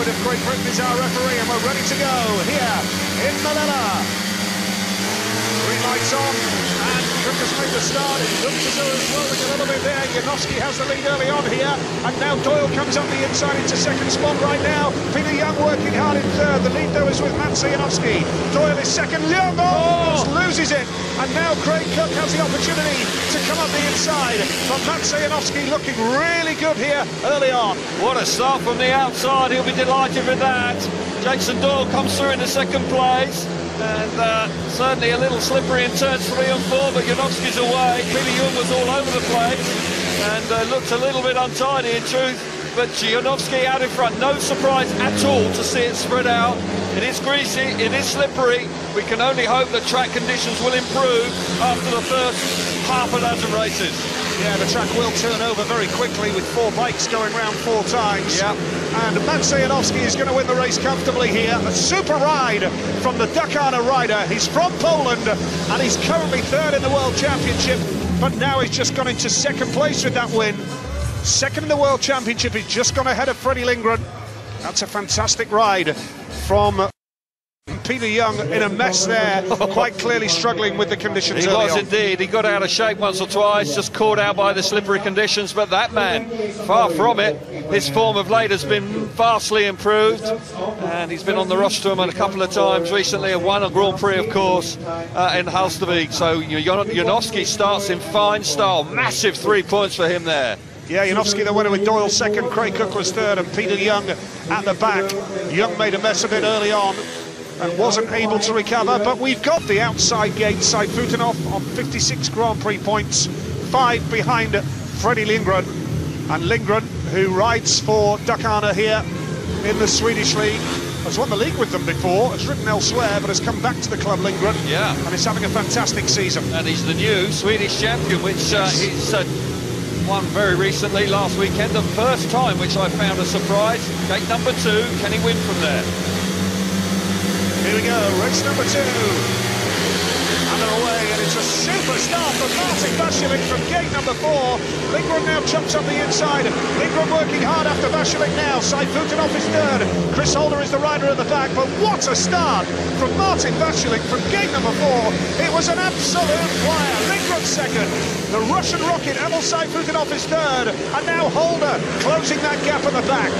Howard of Great Britain is our referee, and we're ready to go here in Malilla. Green lights on, and Cook has made the start. It looks as though it's rolling a little bit there. Janowski has the lead early on here, and now Doyle comes up the inside into second spot right now. Peter Young working hard in third. The lead, though, is with Mats Janowski. Doyle is second. Young loses it, and now Craig Cook has the opportunity to come up the inside. But Mats Janowski looking really good here early on. What a start from the outside. He'll be delighted with that. Jason Doyle comes through into second place. And certainly a little slippery in turns 3 and 4, but Janowski's away. Peter Young was all over the place and looked a little bit untidy in truth, but Janowski out in front. No surprise at all to see it spread out. It is greasy, it is slippery. We can only hope that track conditions will improve after the first half a dozen races. Yeah, the track will turn over very quickly with 4 bikes going round 4 times. Yep. And Mats Janowski is going to win the race comfortably here. A super ride from the Ducana rider. He's from Poland and he's currently 3rd in the World Championship, but now he's just gone into 2nd place with that win. 2nd in the World Championship, he's just gone ahead of Freddie Lindgren. That's a fantastic ride from Peter Young, in a mess there, quite clearly struggling with the conditions early on. He was indeed. He got out of shape once or twice, just caught out by the slippery conditions, but that man, far from it. His form of late has been vastly improved, and he's been on the rostrum a couple of times recently, and won a Grand Prix, of course, in Halstervik. So Janowski starts in fine style. Massive 3 points for him there. Yeah, Janowski the winner with Doyle 2nd, Craig Cook was 3rd, and Peter Young at the back. Young made a mess of it early on and wasn't able to recover, but we've got the outside gate, Seifutenhoff on 56 Grand Prix points, 5 behind Freddie Lindgren. And Lindgren, who rides for Ducana here in the Swedish League, has won the league with them before, has ridden elsewhere, but has come back to the club, Lindgren. Yeah. And is having a fantastic season. And he's the new Swedish champion, which he's won very recently, last weekend. The first time, which I found a surprise. Gate number 2, can he win from there? Here we go, race number 2. And they're away, and it's a super start for Martin Vasilek from gate number 4. Lindgren now jumps up the inside. Lindgren working hard after Vasilek now. Seifutenhoff is 3rd. Chris Holder is the rider at the back, but what a start from Martin Vasilek from gate number 4. It was an absolute flyer. Lindgren 2nd. The Russian rocket, Emil Seifutenhoff is 3rd. And now Holder closing that gap at the back.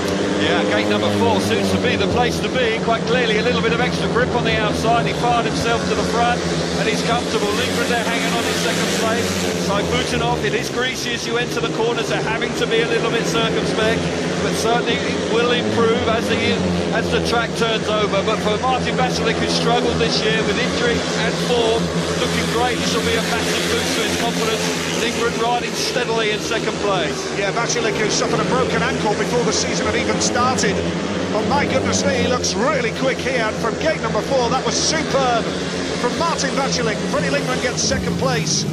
Yeah, gate number 4 seems to be the place to be. Quite clearly, a little bit of extra grip on the outside. He fired himself to the front, and he's comfortable. Lindgren there hanging on in 2nd place. Seifutenhoff, it is greasy as you enter the corners. They're having to be a little bit circumspect, but certainly it will improve as the track turns over. But for Martin Vasilek, who struggled this year with injury and form, looking great. This will be a massive boost to his confidence. Lindgren riding steadily in 2nd place. Yeah, Vasilek, who suffered a broken ankle before the season had even started. But my goodness me, he looks really quick here. And from gate number 4, that was superb from Martin Vasilek. Freddie Lindgren gets 2nd place.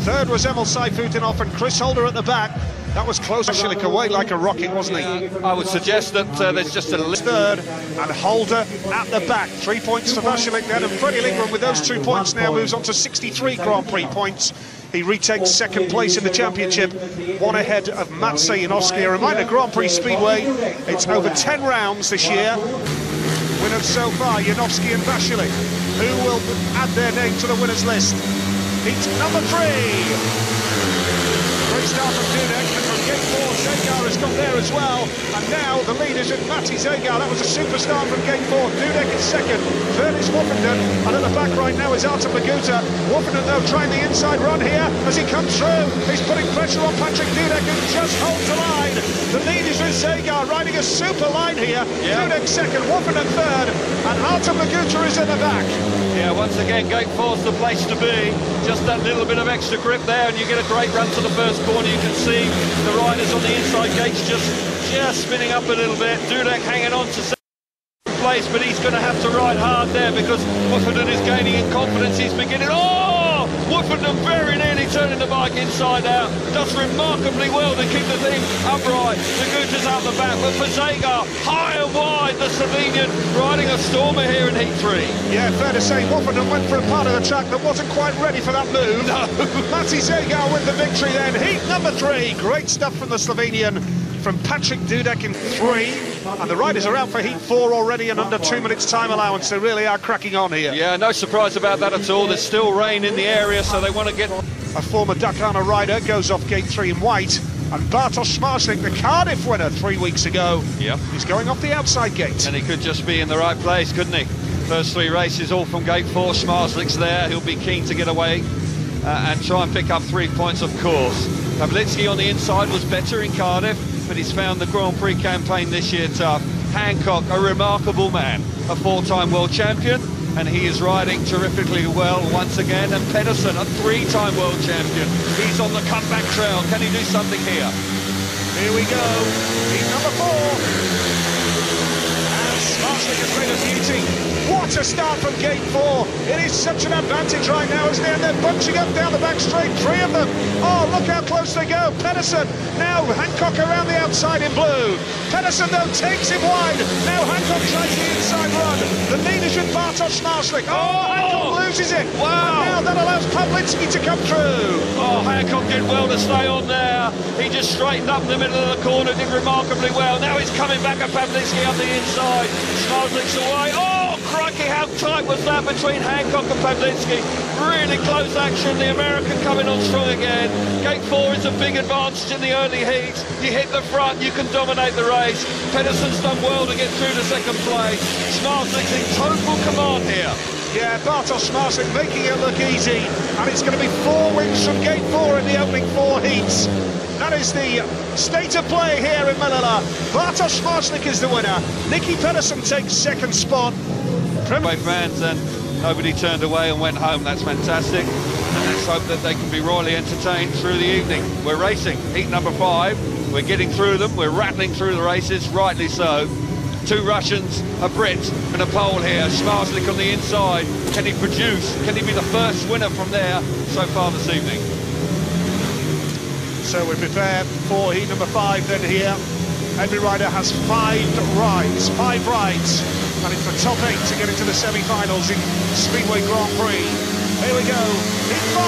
3rd was Emil Seifutenhoff, and Chris Holder at the back. That was close. Vasilek away like a rocket, wasn't he? I would suggest that there's just a 3rd, and Holder at the back. 3 points for Vasilek then, and Freddie Lindgren with those 2 points now moves on to 63 Grand Prix points. He retakes 2nd place in the championship, 1 ahead of Mats Janowski. A reminder, Grand Prix Speedway, it's over 10 rounds this year. Winners so far, Janowski and Vasilek, who will add their name to the winners list. Heat number 3. Great start from Dudek, and from gate 4, Zagar has got there as well. And now the lead is with Matti Zagar. That was a super start from gate 4. Dudek is 2nd. 3rd is Woffenden. And at the back right now is Artem Laguta. Woffenden, though, trying the inside run here as he comes through. He's putting pressure on Patrick Dudek, who just holds the line. The lead is with Zagar, riding a super line here. Yeah. Dudek 2nd, Woffenden 3rd, and Artem Laguta is in the back. Yeah, once again, gate 4's the place to be. Just that little bit of extra grip there, and you get a great run to the first corner. You can see the riders on the inside gates just spinning up a little bit. Dudek hanging on to second place, but he's going to have to ride hard there because Woffenden is gaining in confidence. He's beginning. Oh! Woffenden very nearly turning the bike inside out. Does remarkably well to keep the thing upright. Laguta's out the back, but for Zagar, high and wide, the Slovenian riding a stormer here in Heat 3. Yeah, fair to say, Woffenden went for a part of the track that wasn't quite ready for that move. No. Matti Zagar with the victory then. Heat number 3. Great stuff from the Slovenian, from Patrick Dudek in 3. And the riders are out for heat 4 already and under 2 minutes time allowance. They really are cracking on here. Yeah, no surprise about that at all. There's still rain in the area, so they want to get... A former Dakar rider goes off gate 3 in white. And Bartosz Smarslik, the Cardiff winner 3 weeks ago, he's going off the outside gate. And he could just be in the right place, couldn't he? First 3 races all from gate 4. Smarslik's there. He'll be keen to get away and try and pick up 3 points, of course. Pawlicki on the inside was better in Cardiff, but he's found the Grand Prix campaign this year tough. Hancock, a remarkable man, a 4-time world champion, and he is riding terrifically well once again. And Pedersen, a 3-time world champion. He's on the comeback trail. Can he do something here? Here we go. Heat number 4. And Smarslik has made a beauty. What a start from gate 4. It is such an advantage right now, isn't it? And they're bunching up down the back straight, 3 of them. Oh, look how close they go. Pedersen, now Hancock around the outside in blue. Pedersen, though, takes him wide. Now Hancock tries the inside run. The leader should Bartosz Smarslik. Oh, Hancock loses it. Wow. And now that allows Pawlicki to come through. Oh, Hancock did well to stay on there. He just straightened up in the middle of the corner, did remarkably well. Now he's coming back at Pawlicki up the inside. Smarslik's away. Oh, crikey, how tight was that between Hancock and Pawlicki? Really close action. The American coming on strong again. Gate 4 is a big advantage in the early heat. You hit the front, you can dominate the race. Pedersen's done well to get through to second place. Smarslik's in total command here. Yeah, Bartosz Smarslik making it look easy, and it's going to be 4 wins from gate 4 in the opening 4 heats. That is the state of play here in Malillah. Bartosz Smarslik is the winner. Nicky Pedersen takes second spot. Fans, and nobody turned away and went home. That's fantastic, and let's hope that they can be royally entertained through the evening. We're racing heat number 5. We're getting through them. We're rattling through the races, rightly so. 2 Russians, a Brit and a Pole here. Smarslik on the inside. Can he produce? Can he be the first winner from there so far this evening? So we prepare for heat number 5 then here. Every rider has 5 rides, and it's the top 8 to get into the semi-finals in Speedway Grand Prix. Here we go, heat 5.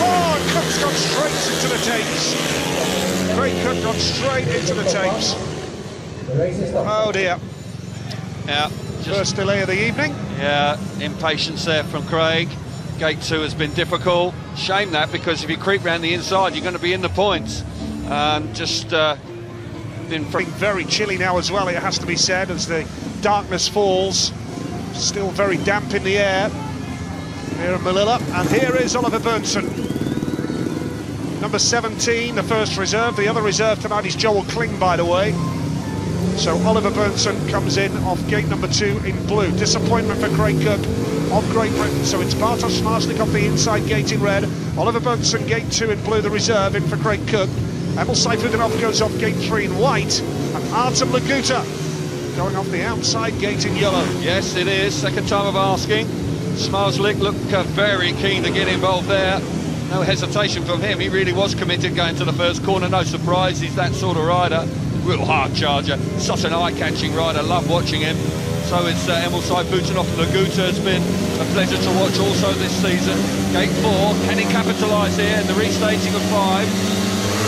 Oh, Cook's gone straight into the tapes. Craig Cook gone straight into the tapes. Oh dear. Yeah. First delay of the evening. Yeah, impatience there from Craig. Gate 2 has been difficult. Shame that, because if you creep round the inside, you're going to be in the points. Been very chilly now as well, it has to be said, as the darkness falls. Still very damp in the air here in Malillah. And here is Oliver Berntsson, number 17, the first reserve. The other reserve tonight is Joel Kling, by the way. So Oliver Berntsson comes in off gate number 2 in blue. Disappointment for Craig Cook of Great Britain. So it's Bartosz Smarslik off the inside gate in red. Oliver Berntsson gate 2 in blue, the reserve, in for Craig Cook. Emil Saifuddinov goes off gate 3 in white. And Artem Laguta going off the outside gate in yellow. Yes, it is. Second time of asking. Smarslik looked very keen to get involved there. No hesitation from him. He really was committed going to the first corner. No surprise, he's that sort of rider. Real hard charger. Such an eye-catching rider. Love watching him. So it's Emil Saifuddinov. Laguta has been a pleasure to watch also this season. Gate 4. Can he capitalise here in the restaging of 5?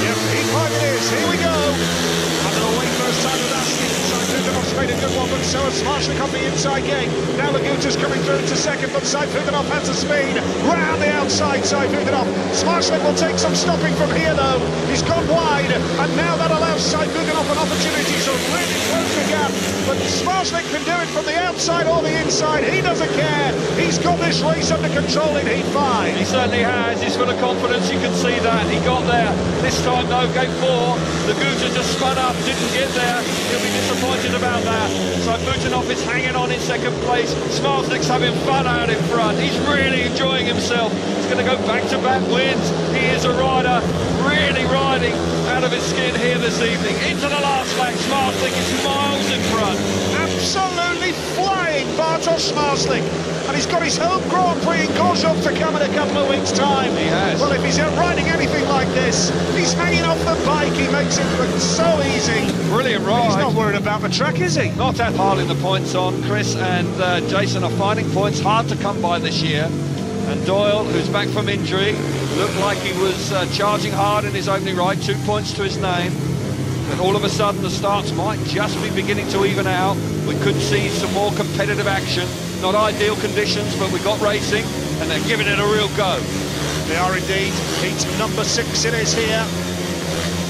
Yep, heat 5 it is. Here we go. And away first time of asking. Saifuddinov made a good one, but so has Smarslik on the inside gate. Now Laguta's coming through to second, but Saifuddinov has the speed. Round the outside, Saifuddinov. Smarslik will take some stopping from here, though. He's gone wide, and now that allows Saifuddinov an opportunity to really close the gap. But Smarslik can do it from the outside or the inside. He doesn't care. He's got this race under control in heat 5. He certainly has. He's full of confidence. You can see that. He got there. This time, though, gate 4. Laguta just spun up, didn't get there. He'll be disappointed about that. Saifuddinov is hanging on in second place. Smarslik's having fun out in front. He's really enjoying himself. He's going to go back-to-back wins. He is a rider, really riding out of his skin here this evening. Into the last lap, Smarslik is miles in front. Absolutely flying, Bartosz Smarslik. And he's got his home Grand Prix in Gorzów to come in a couple of weeks' time. He has. Well, if he's out riding anything like this, he's hanging off the bike. He makes it look so easy. Brilliant ride. He's not worried about the track, is he? Not at piling the points on. Chris and Jason are finding points hard to come by this year. And Doyle, who's back from injury, looked like he was charging hard in his opening ride. 2 points to his name. that all of a sudden the starts might just be beginning to even out. We could see some more competitive action. Not ideal conditions, but we got racing, and they're giving it a real go. They are indeed. Heat number 6 it is here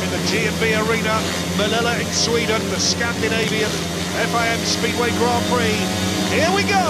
in the G&B Arena, Malilla in Sweden, the Scandinavian FIM Speedway Grand Prix. Here we go!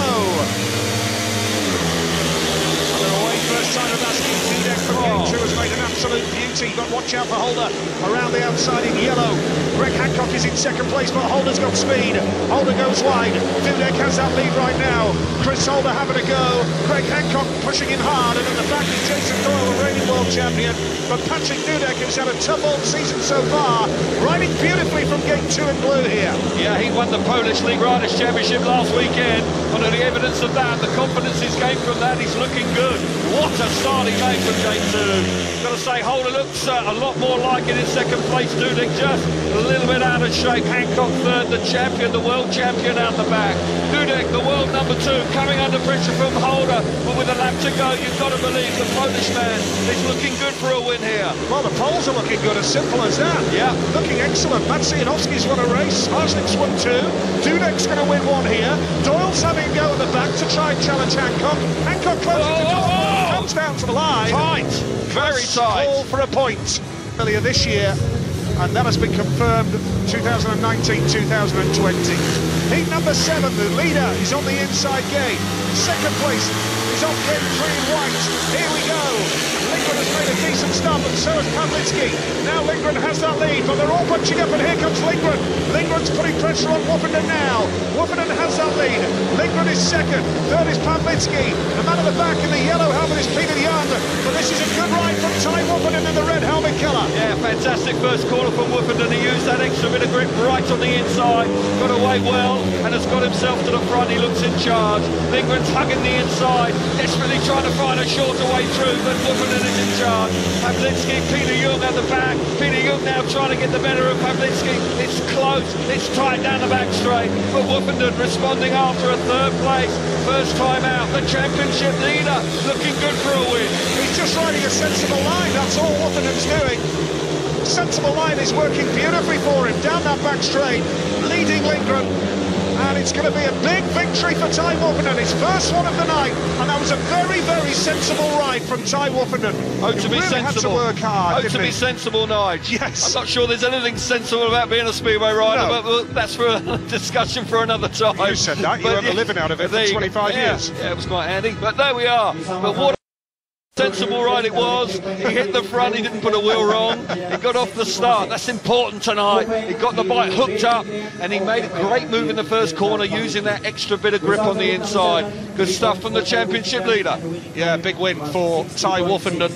First time of asking Dudek from Gate 2 has made an absolute beauty, but watch out for Holder around the outside in yellow. Greg Hancock is in second place, but Holder's got speed. Holder goes wide. Dudek has that lead right now. Chris Holder having a go. Greg Hancock pushing him hard, and at the back is Jason Doyle, the reigning world champion. But Patrick Dudek, who's had a tough old season so far, riding beautifully from Gate 2 in blue here. Yeah, he won the Polish League Riders Championship last weekend. One of the evidence of that, the confidence he's gained from that, he's looking good. What a start he made from Gate 2. Got to say, Holder looks a lot more like it in second place. Dudek just a little bit out of shape. Hancock third, the champion, the world champion out the back. Dudek, the world number 2, coming under pressure from Holder. But with a lap to go, you've got to believe the Polish man is looking good for a win here. Well, the poles are looking good, as simple as that. Yeah. Looking excellent. Matsianowski's won a race. Harsnick's won 2. Dudek's going to win 1 here. Doyle's having a go at the back to try and challenge Hancock. Hancock closes to top. Comes down to the line. Tight. Very tight. Call for a point earlier this year, and that has been confirmed 2019-2020. Heat number 7, the leader is on the inside gate. Second place is on gate 3 in white. Here we go. Lindgren has made a decent start, but so has Pawlicki. Now Lindgren has that lead, but they're all bunching up, and here comes Lindgren. Lindgren's putting pressure on Woffinden now. Woffinden has that lead. Lindgren is second. Third is Pawlicki. The man at the back in the yellow helmet is Peter Young. But this is a good ride from Ty Woffinden in the red helmet colour. Yeah, fantastic first corner from Woffinden. He used that extra bit of grip right on the inside. Got away well and has got himself to the front. He looks in charge. Lindgren's hugging the inside, desperately trying to find a shorter way through, but Woffinden is in charge. Pawlicki, Peter Young at the back. Peter Young now trying to get the better of Pawlicki. It's close, it's tight down the back straight, but Woffinden responding after a third place. First time out, the championship leader, looking good for a win. He's just riding a sensible line, that's all Woffenden's doing. Sensible line is working beautifully for him, down that back straight, leading Lindgren. And it's going to be a big victory for Ty Woffinden, his first one of the night, and that was a very, very sensible ride from Ty Woffinden. Oh, to be really sensible. had to work hard, to be sensible, Nige. Yes. I'm not sure there's anything sensible about being a speedway rider, but that's for a discussion for another time. You said that, you earned a living out of it for 25 years. Yeah, it was quite handy, but there we are. But what sensible ride it was. He hit the front, he didn't put a wheel wrong, he got off the start. That's important tonight. He got the bike hooked up and he made a great move in the first corner using that extra bit of grip on the inside. Good stuff from the championship leader. Yeah, big win for Ty Woffinden,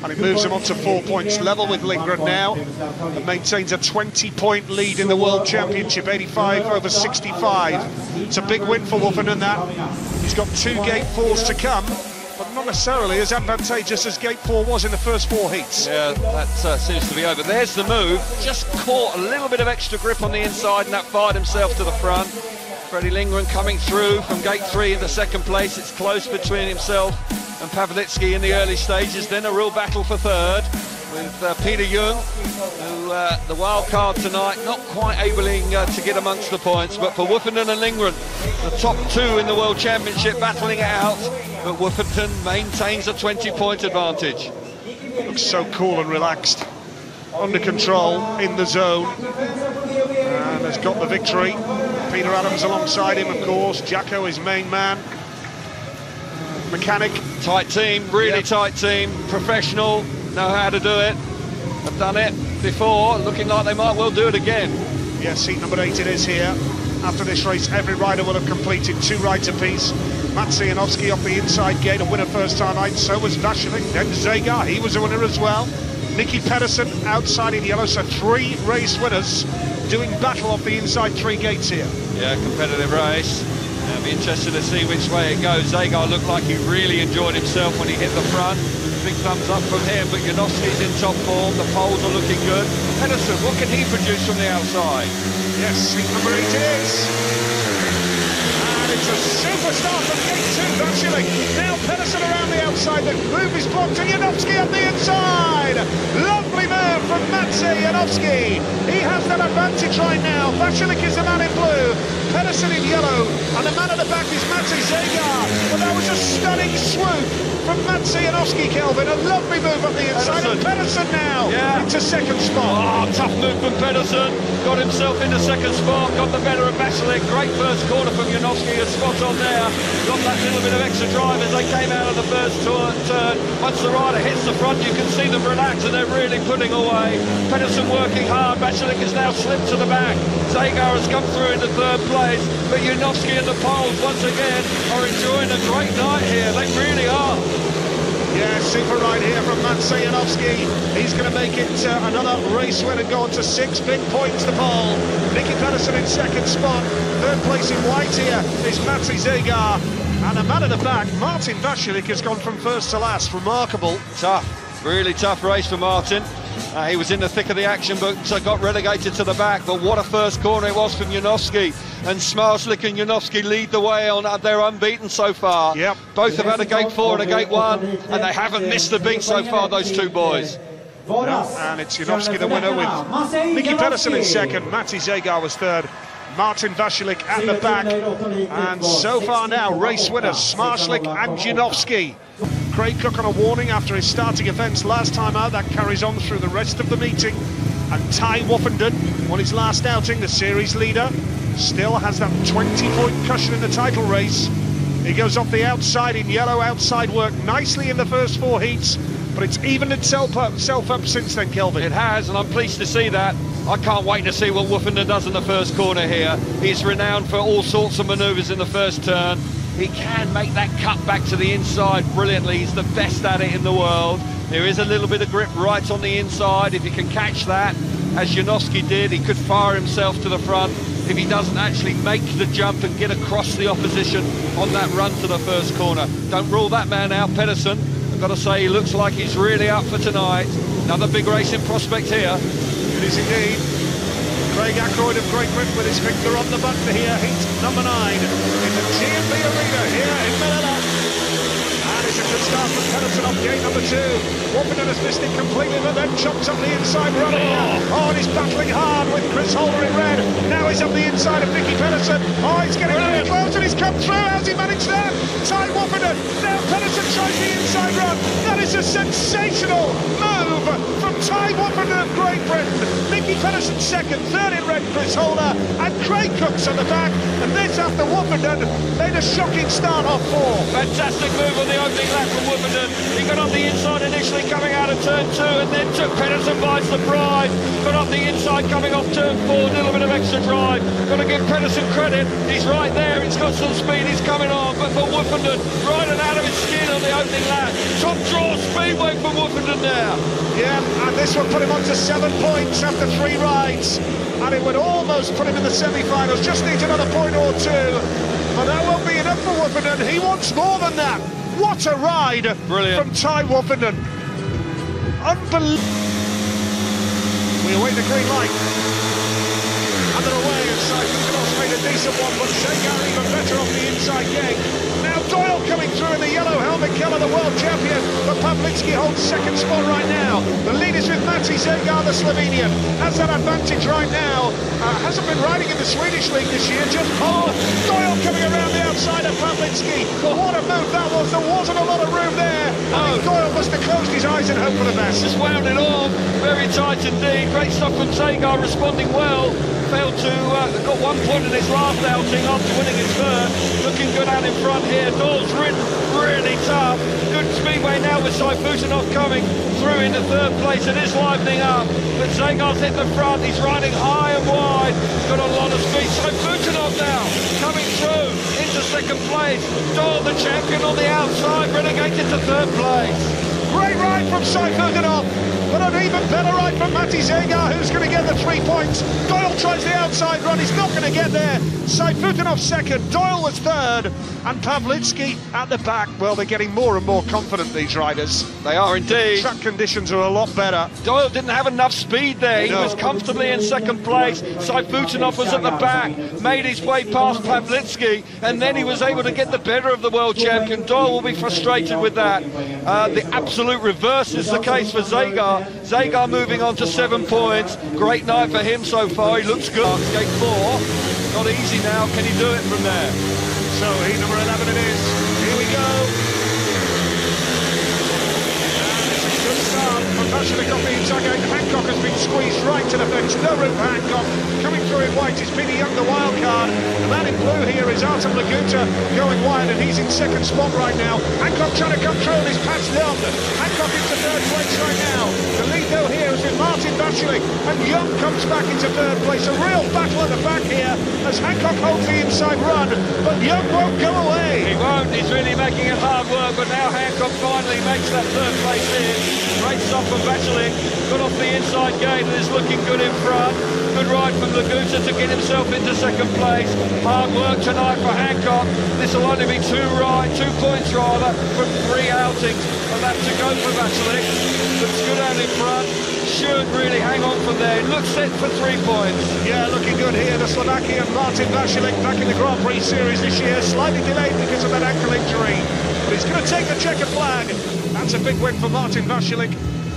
and it moves him on to 4 points, level with Lindgren now, and maintains a 20-point lead in the World Championship, 85 over 65. It's a big win for Woffinden, that. He's got 2 Gate 4s to come, but not necessarily as advantageous as Gate 4 was in the first 4 heats. Yeah, that seems to be over. There's the move. Just caught a little bit of extra grip on the inside, and that fired himself to the front. Freddie Lindgren coming through from Gate 3 in the second place. It's close between himself and Pawlicki in the early stages. Then a real battle for third with Peter Young, who the wild card tonight, not quite able to get amongst the points, but for Woffinden and Lindgren, the top 2 in the World Championship battling it out, but Woffinden maintains a 20-point advantage. Looks so cool and relaxed, under control, in the zone, and has got the victory. Peter Adams alongside him, of course. Jacko, his main man. Mechanic. Tight team, really tight team, professional, know how to do it. Have done it before, looking like they might well do it again. Yes, heat number 8 it is here. After this race, every rider will have completed 2 rides apiece. Matsianowski off the inside gate, a winner first time out. So was Vashalik, then Zagar, he was a winner as well. Nicky Pedersen outside in yellow, so 3 race winners doing battle off the inside 3 gates here. Yeah, competitive race. I'll be interested to see which way it goes. Zagar looked like he really enjoyed himself when he hit the front. Big thumbs up from him, but Janowski's in top form. The poles are looking good. Pedersen, what can he produce from the outside? Yes, heat number 8 it is. And it's a superstar from gate 2, Vashalik. Now Pedersen around the outside, the move is blocked, and Janowski on the inside. Lovely move from Maciej Janowski. He has that advantage right now. Vasilik is the man in blue, Pedersen in yellow, and the man at the back is Maciej Zegar. But that was a stunning swoop from Maciej Janowski, Kelvin. A lovely move up the inside, and Pedersen now into second spot. Oh, tough move from Pedersen. Got himself into second spot, got the better of Vasilik. Great first corner from Janowski, a spot on there. Got that little bit of extra drive as they came out of the first turn. Once the rider hits the front, you can see them relax, and they're really putting away. Pedersen working hard. Vasilik has now slipped to the back. Zegar has come through into third place, but Janowski and the Poles once again are enjoying a great night here. They really are. Yeah, super ride here from Maciej Janowski. He's going to make it another race win and go on to 6 big points to pole. Nicky Pedersen in second spot. Third place in white here is Maciej Zegar. And a man at the back, Martin Vasilik, has gone from first to last. Remarkable. Tough, really tough race for Martin. He was in the thick of the action, but got relegated to the back. But what a first corner it was from Janowski. And Smarslik and Janowski lead the way on. They're unbeaten so far. Yep. Both have had a gate 4 and a gate 1, and they haven't missed a beat so far, those two boys. No, and it's Janowski the winner with Nicky Pedersen in second. Maciej Zegar was third. Martin Vasilik at the back. And so far now, race winners, Smarslik and Janowski. Craig Cook on a warning after his starting offence last time out. That carries on through the rest of the meeting. And Ty Woffenden, on his last outing, the series leader, still has that 20-point cushion in the title race. He goes off the outside in yellow, outside work nicely in the first 4 heats, but it's evened itself up since then, Kelvin. It has, and I'm pleased to see that. I can't wait to see what Woffenden does in the first corner here. He's renowned for all sorts of manoeuvres in the first turn. He can make that cut back to the inside brilliantly. He's the best at it in the world. There is a little bit of grip right on the inside. If he can catch that, as Janowski did, he could fire himself to the front if he doesn't actually make the jump and get across the opposition on that run to the first corner. Don't rule that man out, Pedersen. I've got to say, he looks like he's really up for tonight. Another big racing prospect here. It is indeed. Craig Ackroyd of Great Britain with his finger on the button here, heat number 9 in the G&B Arena here in Malillah. And it's a good start from Pedersen off gate number 2. Woffenden has missed it completely, but then chops up the inside run here. Oh, and he's battling hard with Chris Holder in red. Now he's up the inside of Nicky Pedersen. Oh, he's getting very close, and he's come through. How's he managed that? Ty Woffenden. Now Pedersen tries the inside run. That is a sensational move from Ty Woffenden of Great Britain. Nicky Pedersen second, third in red, Chris Holder, and Craig Cook's on the back. And this after Woffenden made a shocking start off 4. Fantastic move on the opening lap from Woffenden. He got on the inside initially coming out of turn 2, and then took Pedersen by surprise. Got up the inside coming off turn 4, a little bit of extra drive. Got to give Pedersen credit. He's right there. He's got some speed. He's coming on, but for Woffenden, riding out of his skin on the opening lap. Top draw speed work for Woffenden there. Yeah, and this will put him on to 7 points after 3 rides. And it would almost put him in the semi-finals. Just needs another point or 2. But that won't be enough for Woffenden. He wants more than that. What a ride. Brilliant. From Ty Woffenden. Unbelievable. We await the green light. And they're away, and Saifukanov's made a decent one, but Zegar even better off the inside gate. Now Doyle coming through in the yellow helmet, Keller, the world champion, but Pavlitsky holds second spot right now. The lead is with Maciej Zegar, the Slovenian. Has that advantage right now. Hasn't been riding in the Swedish league this year, just Doyle coming around the outside of Pavlitsky. What a move that was. There wasn't a lot of room there. I think Doyle must have closed his eyes and hoped for the best. Just wound it on, very tight indeed. Great stuff from Zegar, responding well. Failed to, got 1 point in his last outing after winning his first. Looking good out in front here. Doyle's ridden really tough. Good speedway now with Saifukanov's coming through into third place. It is livening up, but Zegar's hit the front. He's riding high and wide. He's got a lot of speed. Saifukanov now coming through into second place. Doyle, the champion, on the outside, relegated to third place. Great ride from Saifukanov, but an even better ride from Maciej Zegar, who's going to get the 3 points. Doyle tries the outside run, he's not going to get there. Saifukanov second, Doyle was third, and Pavlitsky at the back. Well, they're getting more and more confident, these riders. They are indeed. Track conditions are a lot better. Doyle didn't have enough speed there. He was comfortably in second place. Saifukanov was at the back, made his way past Pavlitsky, and then he was able to get the better of the world champion. Doyle will be frustrated with that. The absolute reverse is the case for Zegar. Zagar moving on to 7 points. Great night for him so far. He looks good. Gate 4. Not easy now. Can he do it from there? So heat number 11 it is. Here we go. Good start from Vasilek off the inside gate. Hancock has been squeezed right to the fence. No room for Hancock. Coming through in white is Peter Young, the wild card. The man in blue here is Artem Laguta going wide, and he's in second spot right now. Hancock trying to come through, and he's passed Young. Hancock into third place right now. The lead though here is with Martin Vasilek, and Young comes back into third place. A real battle at the back here as Hancock holds the inside run, but Young won't go away. He won't. He's really making it hard work, but now Hancock finally makes that third place in. Great stop from Vasilek, got off the inside gate and is looking good in front. Good ride from Laguta to get himself into second place. Hard work tonight for Hancock. This will only be 2 points rather, from 3 outings. A lap to go for Vasilek. Looks good out in front. Should really hang on from there. Looks set for 3 points. Yeah, looking good here. The Slovakian Martin Vasilek back in the Grand-Pri Series this year. Slightly delayed because of that ankle injury. But he's going to take the checkered flag. That's a big win for Martin Vasilek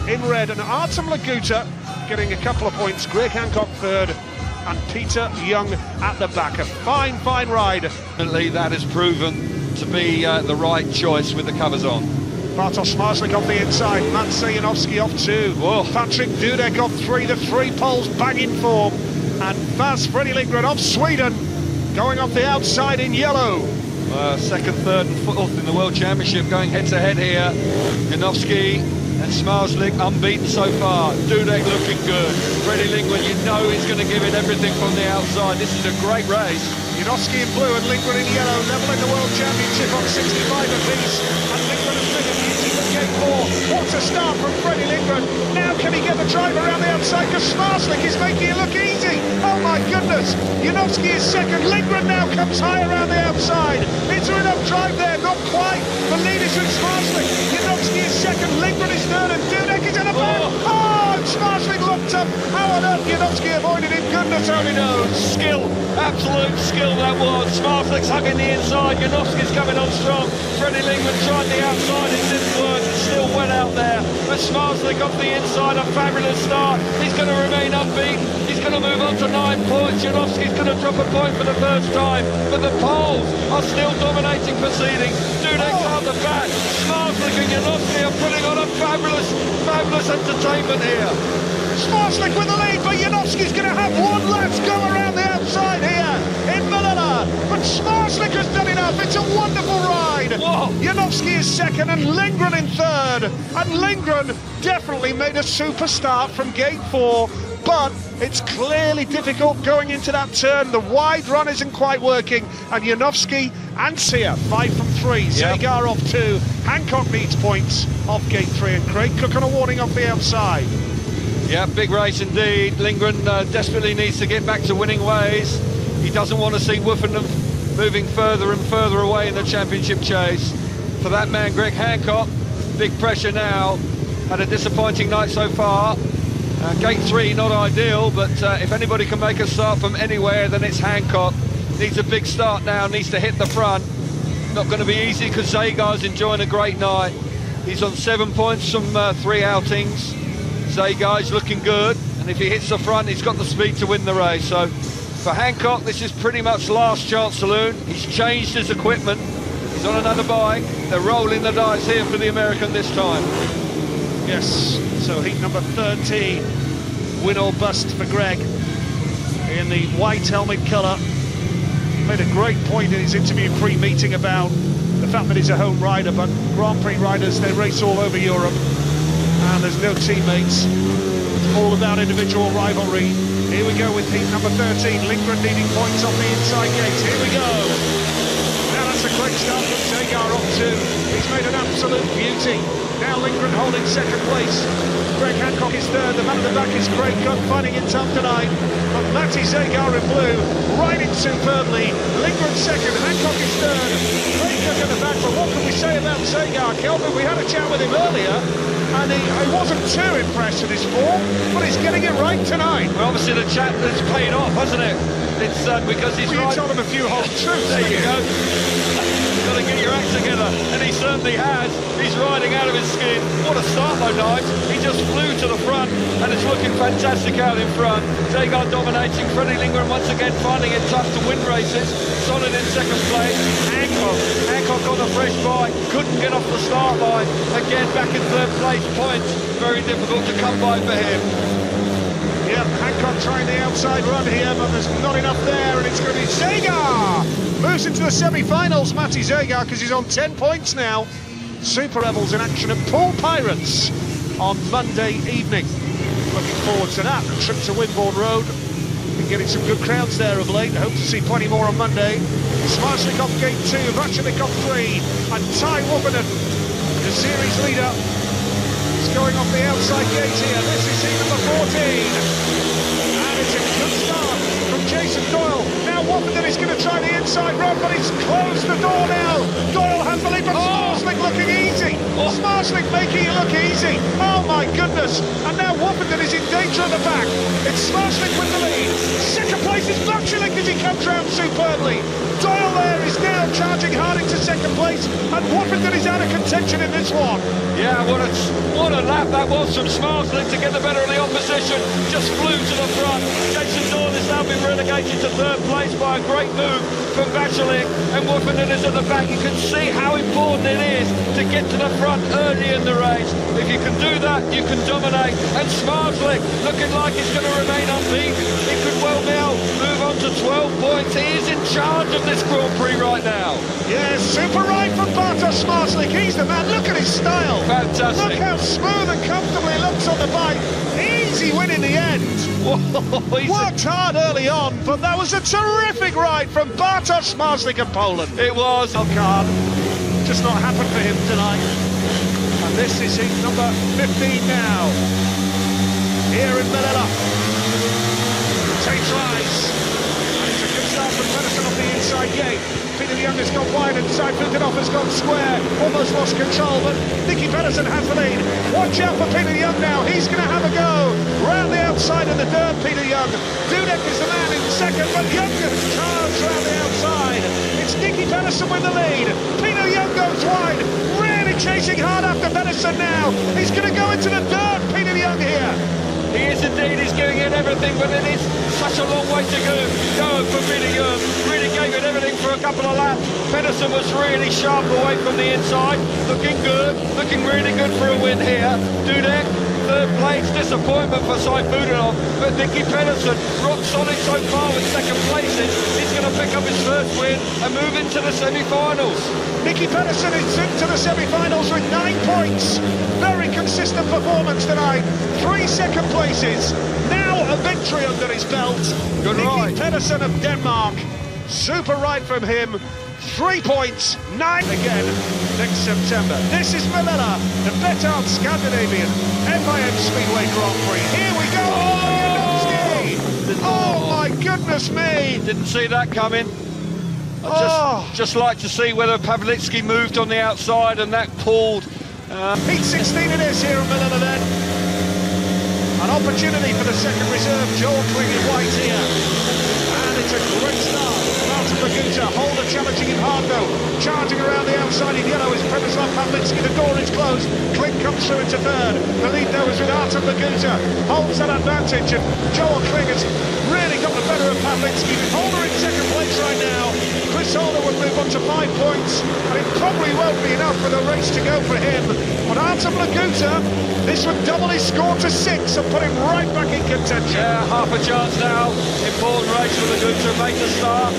in red. And Artem Laguta getting a couple of points. Greg Hancock third. And Peter Young at the back. A fine, fine ride. That has proven to be the right choice with the covers on. Bartosz Marslik off the inside, Mats Janowski off 2. Whoa. Patrick Dudek off 3, the 3 poles bang in form. And fast Freddie Lindgren off Sweden, going off the outside in yellow. Second, third and fourth in the World Championship going head-to-head here. Janowski and Smarslik unbeaten so far. Dudek looking good. Freddie Lindgren, you know he's going to give it everything from the outside. This is a great race. Janowski in blue and Lindgren in yellow, level in the World Championship on 65 apiece. And Lindgren has been a beauty from gate 4. What a start from Freddie Lindgren. Now can he get the drive around the outside, because Smarslik is making it look easy. Oh my goodness. Janowski is second. Lindgren now comes high around the outside. Is there enough drive there? Not quite. The lead is with Smarslik. Janowski is second. Lindgren is third, and Dudek is in a back. Oh, Smarslik looked up. How on earth Janowski avoided it? Goodness only knows. Skill, absolute skill that was. Smarslik's hugging the inside. Janowski's coming on strong. Freddie Lindgren tried the outside. It didn't work. It's still wet out there. But Smarslik off the inside. A fabulous start. He's going to remain upbeat. He's going to move on to 9 points. Janowski's going to drop a point for the first time. But the poles are still dominating proceedings. Dudek's out the back. Smarslik and Janowski are putting on a fabulous, fabulous entertainment here. Smarslik with the lead, but Janowski's going to have one last go around the outside here in Malilla. But Smarslik has done enough. It's a wonderful ride. Whoa. Janowski is second and Lindgren in third. And Lindgren definitely made a super start from gate 4. But it's clearly difficult going into that turn. The wide run isn't quite working. And Janowski and Sia, 5 from 3. Yep. Zagar off 2. Hancock needs points off gate 3. And Craig Cook on a warning off the outside. Yeah, big race indeed. Lindgren desperately needs to get back to winning ways. He doesn't want to see Woofenden moving further and further away in the championship chase. For that man, Greg Hancock, big pressure now. Had a disappointing night so far. Gate 3, not ideal, but if anybody can make a start from anywhere, then it's Hancock. Needs a big start now, needs to hit the front. Not going to be easy because Zagar's enjoying a great night. He's on 7 points from 3 outings. Zagar's looking good, and if he hits the front, he's got the speed to win the race. So for Hancock, this is pretty much last chance saloon. He's changed his equipment. He's on another bike. They're rolling the dice here for the American this time. Yes, so heat number 13, win or bust for Greg in the white helmet colour. He made a great point in his interview pre-meeting about the fact that he's a home rider, but Grand Prix riders, they race all over Europe and there's no teammates. It's all about individual rivalry. Here we go with heat number 13, Lindgren needing points off the inside gate. Here we go. Now that's a great start from Zagar off 2. He's made an absolute beauty. Now Lindgren holding second place. Greg Hancock is third. The man at the back is Craig Cook, finding it tough tonight. But Matty Zagar in blue, riding superbly. Lindgren second, Hancock is third. Craig Cook at the back, but what can we say about Zagar? Kelvin, we had a chat with him earlier, and he wasn't too impressed with his form, but he's getting it right tonight. Well, obviously the chat has paid off, hasn't it? It's because he's Well, you told him a few whole truths. There you go. Got to get your act together, and he certainly has. He's riding out of his skin. What a start though, Knight. He just flew to the front, and it's looking fantastic out in front. Zagar dominating, Freddie Lindgren once again finding it tough to win races. Solid in second place. Hancock on the fresh bike, couldn't get off the start line. Again, back in third place, points very difficult to come by for him. Yeah, Hancock trying the outside run here, but there's not enough there, and it's going to be Zagar! Moves into the semi-finals, Matty Zagar, because he's on 10 points now. Super Rebels in action at Pool Pirates on Monday evening. Looking forward to that. A trip to Wimborne Road. Been getting some good crowds there of late. Hope to see plenty more on Monday. Smarslik off gate 2, Vachilik off 3, and Ty Wupperton, the series leader, is going off the outside gate here. This is seat number 14. And it's a good start from Jason Doyle. Now Wupperton is going to try the inside run, but he's closed the door now. Doyle has the lead, but Smarslik looking easy. Smarslik making it look easy. Oh my goodness. And now Wupperton is in danger at the back. It's Smarslik with the lead. Second place is Vachilik as he comes round superbly. Doyle there is now charging hard into second place, and Wupperton is out of contention in this one. Yeah, what a lap that was from Smarslik to get the better of the opposition. Just flew to the front. Jason Doyle has now been relegated to third place by a great move from Vachilik, and Wupperton is at the back. You can see how important it is to get to the front early in the race. If you can do that, you can dominate. And Smarslik looking like he's going to remain unbeaten. He could well now move on to 12 points. He is in charge of this Grand Prix right now. Yeah, super ride from Bartosz Smarslik. He's the man. Look at his style. Fantastic. Look how smooth and comfortable he looks on the bike. Easy win in the end. Worked hard early on, but that was a terrific ride from Bartosz Smarslik of Poland. It was. Card. Just not happened for him tonight. And this is heat number 15 now. Here in Malilla. Takes rise. And it's a good start from Pedersen off the inside gate. Peter Young has gone wide and Seifeldenoff has gone square. Almost lost control, but Nicky Pedersen has the lead. Watch out for Peter Young now. He's going to have a go. Round the outside of the dirt, Peter Young. Dudek is the man in second, but Young has charged round the outside. It's Nicky Pedersen with the lead. Peter Young goes wide. Really chasing hard after Pedersen now. He's going to go into the dirt, Peter Young here. He is indeed, he's giving it everything, but it is such a long way to go for Peter Young. Really gave it everything for a couple of laps. Pedersen was really sharp away from the inside, looking good, looking really good for a win here. Dudek, third place, disappointment for Seifeldenoff, but Nicky Pedersen, rock solid so far with second places. He's going to pick up his first win and move into the semi-finals. Nicky Pedersen is into the semi-finals with 9 points. Very consistent performance tonight. 3 second places. Now a victory under his belt. Good ride. Nicky Pedersen of Denmark. Super ride from him. 3 points, 9 again next September. This is Malilla, the Betard Scandinavian FIM Speedway Grand Prix. Here we go. Oh my goodness me! Didn't see that coming. I'd just like to see whether Pawlicki moved on the outside and that pulled. Heat 16 it is here at Malilla then. An opportunity for the second reserve, Joel Kling in white here. And it's a great start. Martin Laguta, Holder challenging him hard though. Charging around the outside in yellow is Przemysław Pawlicki. The door is closed. Kling comes through into third. The lead though is with Artem Laguta. Holds that advantage, and Joel Kling has really got the better of Pawlicki. Holder in second place right now. Chris Holder would move on to 5 points, and it probably won't be enough for the race to go for him. But Artem Laguta, this would double his score to 6 and put him right back in contention. Yeah, half a chance now. Important race for Laguta, make the start.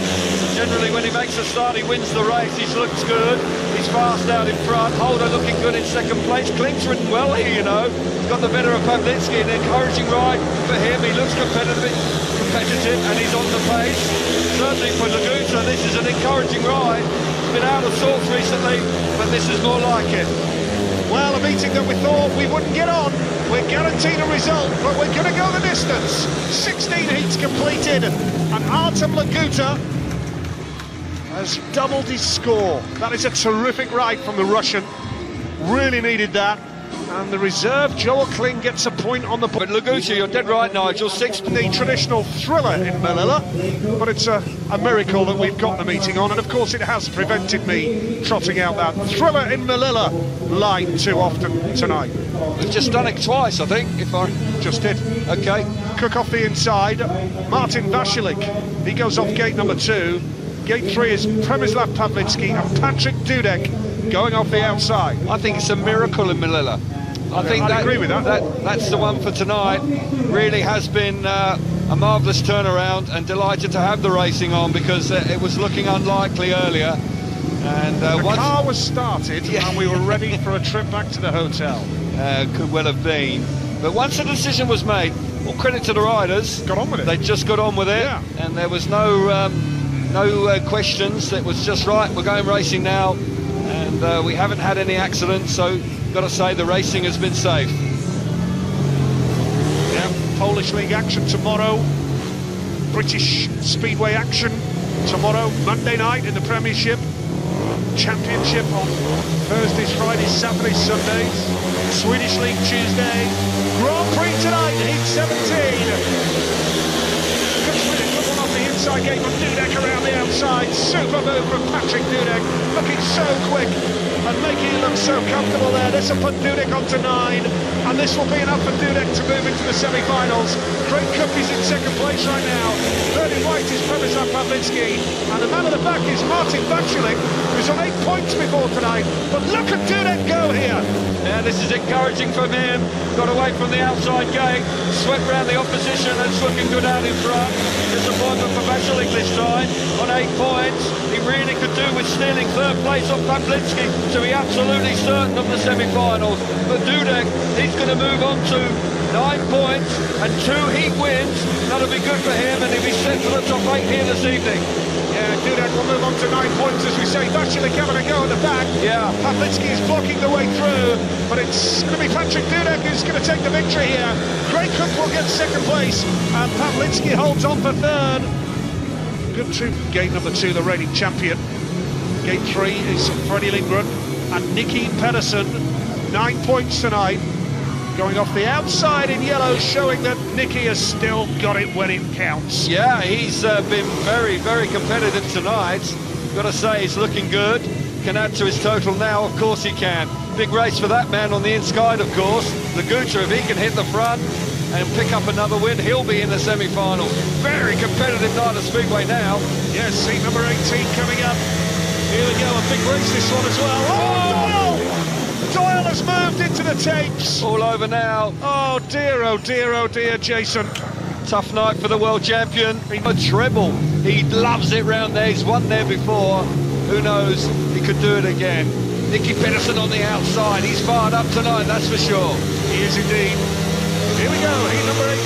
Generally when he makes a start he wins the race. He looks good, he's fast out in front. Holder looking good in second place. Kling's ridden well here, you know. He's got the better of Pawlicki, an encouraging ride for him. He looks competitive and he's on the pace. Certainly for Laguta this is an encouraging ride. He's been out of sorts recently, but this is more like it. Well, a meeting that we thought we wouldn't get on. We're guaranteed a result, but we're going to go the distance. 16 heats completed, and Artem Laguta has doubled his score. That is a terrific ride from the Russian. Really needed that. And the reserve, Joel Kling, gets a point on the But Lagucha, you're dead right, Nigel. 6th. The traditional thriller in Malilла, but it's a miracle that we've got the meeting on, and of course it has prevented me trotting out that thriller in Malillla line too often tonight. We've just done it twice, I think, if I... Just did. Okay. Cook off the inside, Martin Vasilik, he goes off gate number 2. Gate 3 is Przemysław Pawlicki and Patrick Dudek going off the outside. I think it's a miracle in Malilła. I'd agree with that. That's the one for tonight. Really has been a marvellous turnaround, and delighted to have the racing on, because it was looking unlikely earlier. And the car was started, yeah, and we were ready for a trip back to the hotel. Could well have been. But once the decision was made, well, credit to the riders. Got on with it. They just got on with it, yeah. And there was no questions. It was just, right, we're going racing now, and we haven't had any accidents, so got to say the racing has been safe. Yeah, Polish League action tomorrow, British Speedway action tomorrow, Monday night in the Premiership, Championship on Thursdays, Fridays, Saturdays, Sundays, Swedish League Tuesday, Grand-Prix tonight, heat 17. Inside gate from Dudek around the outside. Super move from Patrick Dudek, looking so quick and making it look so comfortable there. This will put Dudek onto 9, and this will be enough for Dudek to move into the semi-finals. Craig Cook is in second place right now. Third in white is Przemysław Pawlicki, and the man at the back is Martin Vasilik, who's on 8 points before tonight. But look at Dudek go here. Yeah, this is encouraging from him. Got away from the outside gate, swept round the opposition, and it's looking good out in front. Disappointment for Vasilik this time on 8 points. He really could do with stealing third place off Pawlicki to be absolutely certain of the semi-finals. But Dudek, he's going to move on to 9 points and 2 heat wins. That'll be good for him, and he'll be set for the top 8 here this evening. Yeah, Dudek will move on to 9 points, as we say. Vasilik having a go at the back. Yeah. Pawlicki is blocking the way through, but it's going to be Patrick Dudek who's going to take the victory here. Craig Cook will get second place, and Pawlicki holds on for third. Good to gate number 2, the reigning champion. Gate 3 is Freddie Lindgren and Nicky Pedersen. 9 points tonight. Going off the outside in yellow, showing that Nicky has still got it when it counts. Yeah, he's been very, very competitive tonight. Got to say, he's looking good. Can add to his total now, of course he can. Big race for that man on the inside, of course. Lagucha, if he can hit the front and pick up another win, he'll be in the semi-final. Very competitive night at Speedway now. Yes, seat number 18 coming up. Here we go, a big race this one as well. Oh, Doyle has moved into the tapes. All over now. Oh dear, Jason. Tough night for the world champion. A treble. He loves it round there. He's won there before. Who knows? He could do it again. Nicky Pedersen on the outside. He's fired up tonight, that's for sure. He is indeed. Here we go, heat number 18.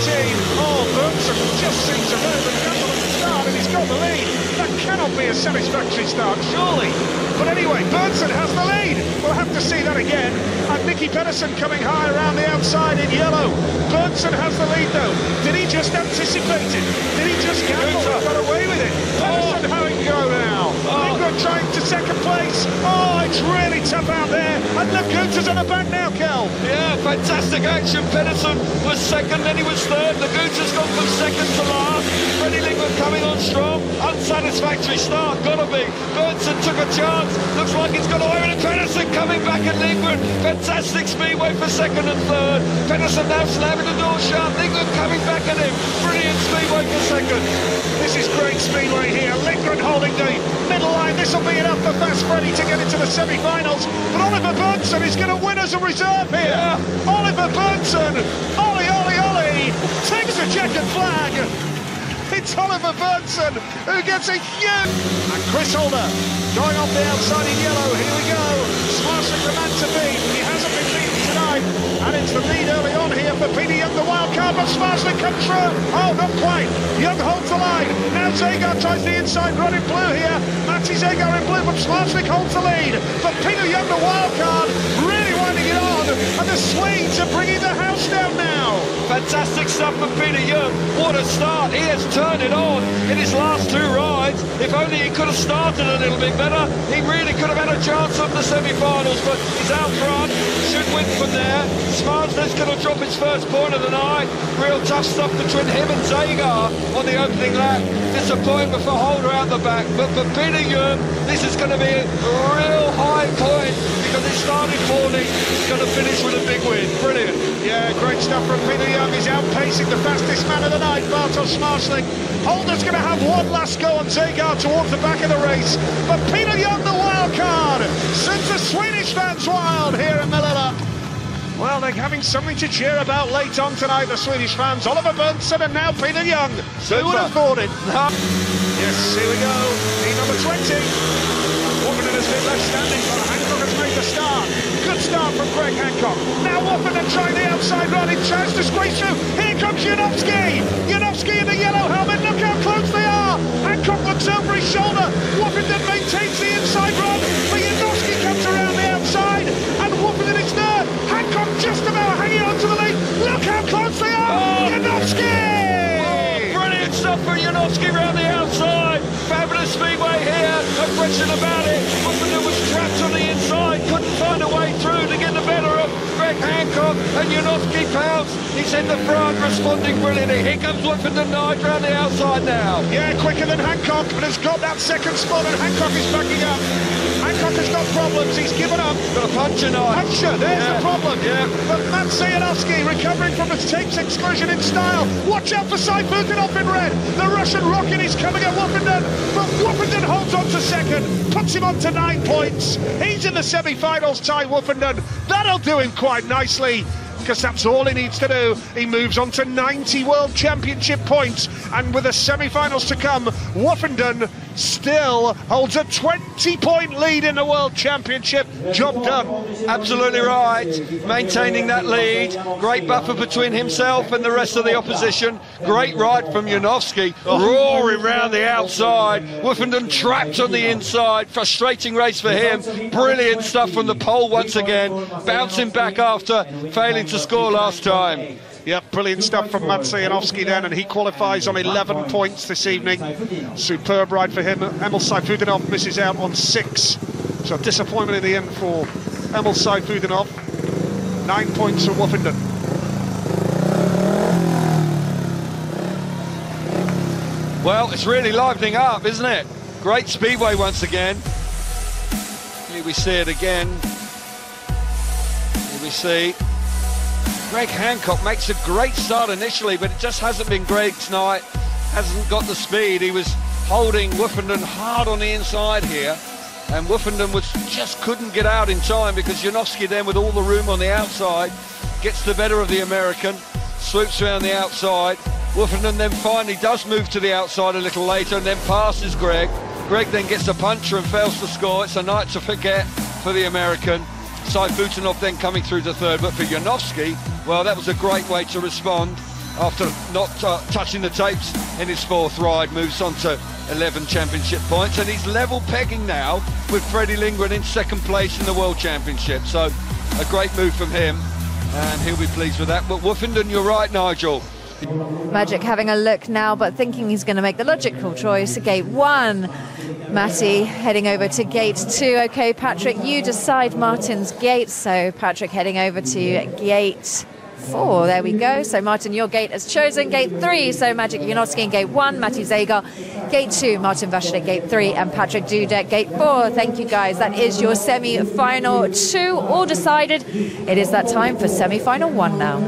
Oh, Berndsen just seems to move and gamble at the start, and he's got the lead. That cannot be a satisfactory start, surely. But anyway, Berndsen has the lead. We'll have to see that again. And Nicky Pedersen coming high around the outside in yellow. Berndsen has the lead, though. Did he just anticipate it? Did he just gamble and got away with it? Pedersen having a go now. Lindgren trying to second place. Oh, it's really tough out there. And Lagucha's on the back now, Kel. Yeah, fantastic action. Pedersen was second, then he was third. Lagucha's gone from second to last. Freddie Lindgren coming on strong. Unsatisfactory start, gotta be. Berndsen took a chance. Looks like he's got away with it. Pedersen coming back at Lindgren. Fantastic speedway for second and third. Pedersen now slamming the door shut. Lindgren coming back at him. Brilliant speedway for second. This is great speedway here. Lindgren holding the middle line. This will be enough for Fast Freddie to get into the semi-finals. But Oliver Berndsen is going to win as a reserve here. Yeah. Oliver Berndsen, Ollie, takes the checkered flag. It's Oliver Berndsen who gets a huge... And Chris Holder going off the outside in yellow. Here we go. Smarswick the man to beat. He hasn't been beaten tonight. And it's the lead early on here for Peter Young, the wild card. But Smarswick comes through. Oh, not quite. Young holds the line. Now Zagar tries the inside run in blue here. Matti Zagar in blue, but Smarswick holds the lead. But Peter Young, the wild card, really winding it on. and the Swedes are bringing the house down now. Fantastic stuff from Peter Young. What a start. He has turned it on in his last two rides. If only he could have started a little bit better, he really could have had a chance of the semi-finals, but he's out front, should win from there. Smart's going to drop his first point of the night. Real tough stuff between him and Zagar on the opening lap. Disappointment for Holder out the back, but for Peter Young, this is going to be a real high point because it started falling. He's going to finish with a big win. Brilliant. Yeah, great stuff from Peter Young. He's outpacing the fastest man of the night, Bartosz Smarsling. Holder's going to have one last go on Zagar towards the back of the race, but Peter Young, the wild card, sends the Swedish fans wild here in Malilла. Well, they're having something to cheer about late on tonight, the Swedish fans. Oliver Berntsson and now Peter Young. Who would have thought it? Yes, here we go. Lead number 20. Woffinden has been left standing, but Hancock has made the start. Good start from Greg Hancock. Now Woffinden trying the outside run. It tries to squeeze through. Here comes Janowski. Janowski in the yellow helmet. Look how close they are. Hancock looks over his shoulder. Woffinden maintains the inside run, but Janowski comes around the outside, and Woffinden is third. Hancock just about hanging on to the lead. Look how close they are. Janowski! Brilliant stuff for Janowski round the outside. Fabulous speedway here, no question about it. Woffinden was trapped on the inside, couldn't find a way through to get the better of Greg Hancock, and Janowski pounced. He's in the front, responding brilliantly. Here comes Woffinden Knight round the outside now. Yeah, quicker than Hancock, but has got that second spot, and Hancock is backing up. Hancock has got problems, he's given up. Got a puncher now. Puncher, there's the problem. Yeah. But Matt Zajanowski recovering from his tapes excursion in style. Watch out for Saifutinov in red. The Russian rocket is coming at Woffinden, but Woffinden holds on to second, puts him on to 9 points. He's in the semi-finals, Ty Woffinden. That'll do him quite nicely, because that's all he needs to do. He moves on to 90 World Championship points, and with the semi-finals to come, Woffinden still holds a 20-point lead in the World Championship. Job done. Absolutely right. Maintaining that lead. Great buffer between himself and the rest of the opposition. Great ride from Janowski. Roaring round the outside. Woffinden trapped on the inside. Frustrating race for him. Brilliant stuff from the pole once again. Bouncing back after failing to score last time. Yep, brilliant stuff from Matt Zajanowski then, and he qualifies on 11 points this evening. Superb ride for him. Emil Saifutinov misses out on 6. So disappointment in the end for Emil Saifutinov. 9 points for Woffinden. Well, it's really livening up, isn't it? Great speedway once again. Here we see it again. Here we see Greg Hancock makes a great start initially, but it just hasn't been Greg's night. Hasn't got the speed. He was holding Woffinden hard on the inside here, and Woffinden just couldn't get out in time because Janowski then, with all the room on the outside, gets the better of the American, swoops around the outside. Woffinden then finally does move to the outside a little later and then passes Greg. Greg then gets a puncher and fails to score. It's a night to forget for the American. Saifutinov then coming through to third, but for Janowski, well, that was a great way to respond after not touching the tapes in his fourth ride. Moves on to 11 championship points, and he's level pegging now with Freddie Lindgren in second place in the World Championship. So a great move from him, and he'll be pleased with that. But Woffinden, you're right, Nigel. Magic having a look now, but thinking he's going to make the logical choice. Gate 1, Matty heading over to gate 2. Okay, Patrick, you decide Martin's gate. So Patrick heading over to gate 4. There we go. So Martin, your gate is chosen. Gate 3. So Magic Janowski in gate 1, Matty Zagar. Gate 2, Martin Vašek at gate 3, and Patrick Dudek gate 4. Thank you, guys. That is your semi-final 2 all decided. It is that time for semi-final 1 now.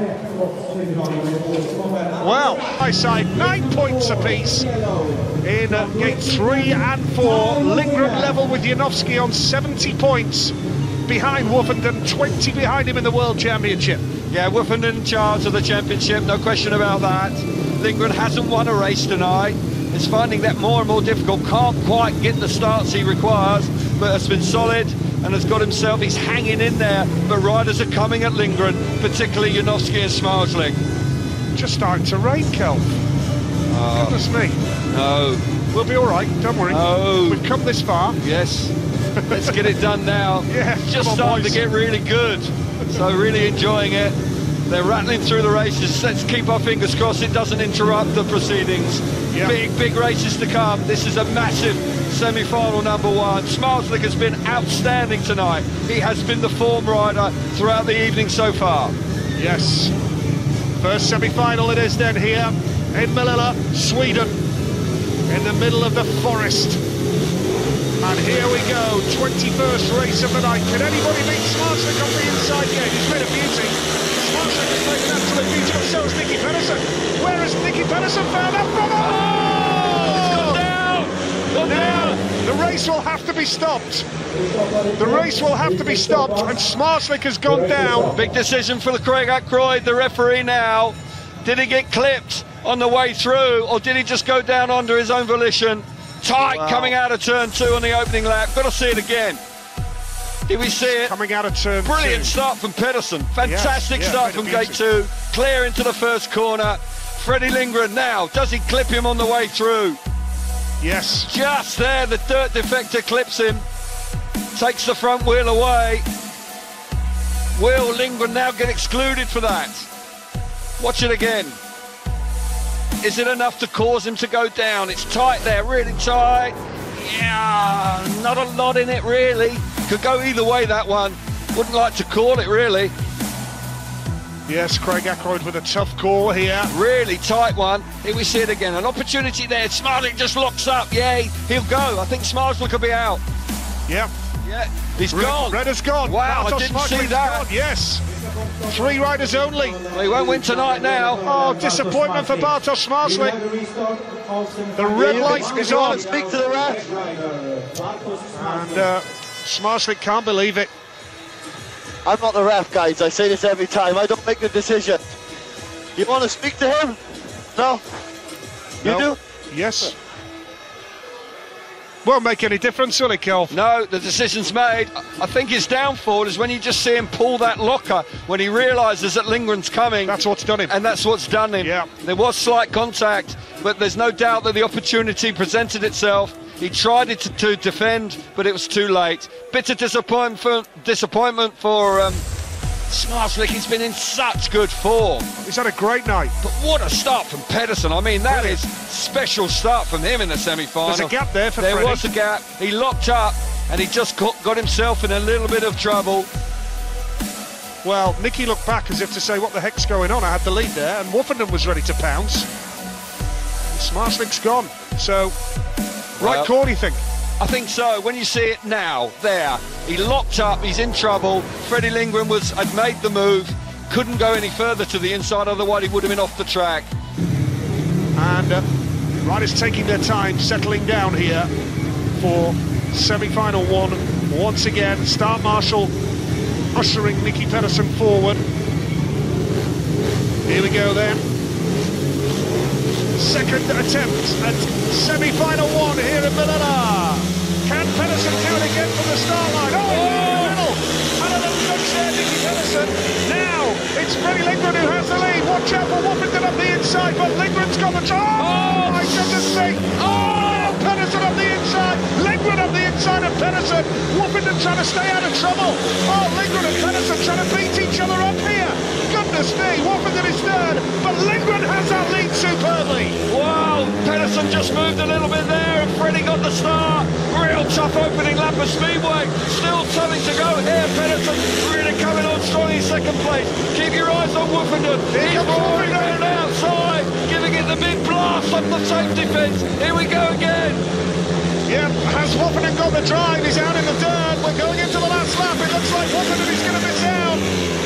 Well, high side, 9 points apiece in gate 3 and 4. Lindgren level with Janowski on 70 points behind Woffinden, 20 behind him in the World Championship. Yeah, Woffinden in charge of the championship, no question about that. Lindgren hasn't won a race tonight. Is finding that more and more difficult. Can't quite get the starts he requires, but has been solid and has got himself. He's hanging in there, but riders are coming at Lindgren, particularly Janowski and Smarsling. Just starting to rain, Kel. Goodness me. No. We'll be all right, don't worry. No. We've come this far. Yes. Let's get it done now. Yeah. Just starting to get really good. So really enjoying it. They're rattling through the races. Let's keep our fingers crossed it doesn't interrupt the proceedings. Yep. Big races to come. This is a massive semi-final #1. Smalslick has been outstanding tonight. He has been the form rider throughout the evening so far. Yes. First semi-final it is then here in Malilла, Sweden, in the middle of the forest. And here we go, 21st race of the night. Can anybody beat Smalslick on the inside gate? He's made a beauty. Smalslick has made an absolute beauty, but so has Nicky Pedersen. Where has Nicky Pedersen found that from? It's gone down! Now, the race will have to be stopped. The race will have to be stopped, and Smalslick has gone down. Big decision for the Craig Ackroyd, the referee now. Did he get clipped on the way through, or did he just go down under his own volition? Tight coming out of turn 2 on the opening lap. Got to see it again. Did we see it? Coming out of turn 2. Brilliant start from Pedersen. Fantastic start from gate 2. Clear into the first corner. Freddie Lindgren now. Does he clip him on the way through? Yes. Just there, the dirt defector clips him. Takes the front wheel away. Will Lindgren now get excluded for that? Watch it again. Is it enough to cause him to go down? It's tight there, really tight. Yeah, not a lot in it really. Could go either way, that one. Wouldn't like to call it really. Yes, Craig Ackroyd with a tough call here. Really tight one. Here we see it again. An opportunity there. Smalslick just locks up. Yeah, he'll go. I think Smalslick will be out. Yep. Yeah, he's gone. Red has gone. Wow, I didn't see that. Gone. Yes. 3 riders only. Well, he won't win tonight now. Oh, disappointment for Bartosz Smalslick. The red light is on. Speak to the ref. And Smalslick can't believe it. I'm not the ref, guys. I say this every time. I don't make the decision. You want to speak to him? No? You do? Yes. Won't make any difference, will it, Kel? No, the decision's made. I think his downfall is when you just see him pull that locker when he realises that Lindgren's coming. That's what's done him. And that's what's done him. Yeah. There was slight contact, but there's no doubt that the opportunity presented itself. He tried it to defend, but it was too late. Bitter disappointment for Smalslick. He's been in such good form. He's had a great night. But what a start from Pedersen. I mean, that is special start from him in the semi-final. There's a gap there for Freddie. There was a gap. He locked up, and he just got himself in a little bit of trouble. Well, Nicky looked back as if to say, what the heck's going on? I had the lead there, and Woffenden was ready to pounce. Smalslick's gone. So, right call, do you think? I think so. When you see it now, there, he locked up, he's in trouble. Freddie Lindgren had made the move, couldn't go any further to the inside, otherwise he would have been off the track. And riders taking their time, settling down here for semi-final 1. Once again, start marshal ushering Nicky Pedersen forward. Here we go then. Second attempt at semi-final 1 here in Malillah. Can Pedersen do it again from the start line? Oh, in the middle. Another touch there, Nicky Pedersen. Now it's Freddie Lindgren who has the lead. Watch out for Woffenden up the inside, but Lindgren's got the top. Oh, my goodness me. Oh, Pedersen up the inside. Lindgren up the inside of Pedersen. Woffenden trying to stay out of trouble. Oh, Lindgren and Pedersen trying to beat each other up here. Goodness me, Woffenden is third, but Lindgren has that lead superbly. Wow, Pedersen just moved a little bit there and Freddie got the start. Real tough opening lap of Speedway. Still something to go here. Pedersen really coming on strong in second place. Keep your eyes on Woffenden. He's roaring around outside, giving it the big blast off the safety fence. Here we go again. Yep, has Woffenden got the drive? He's out in the dirt. We're going into the last lap. It looks like Woffenden is going to miss out.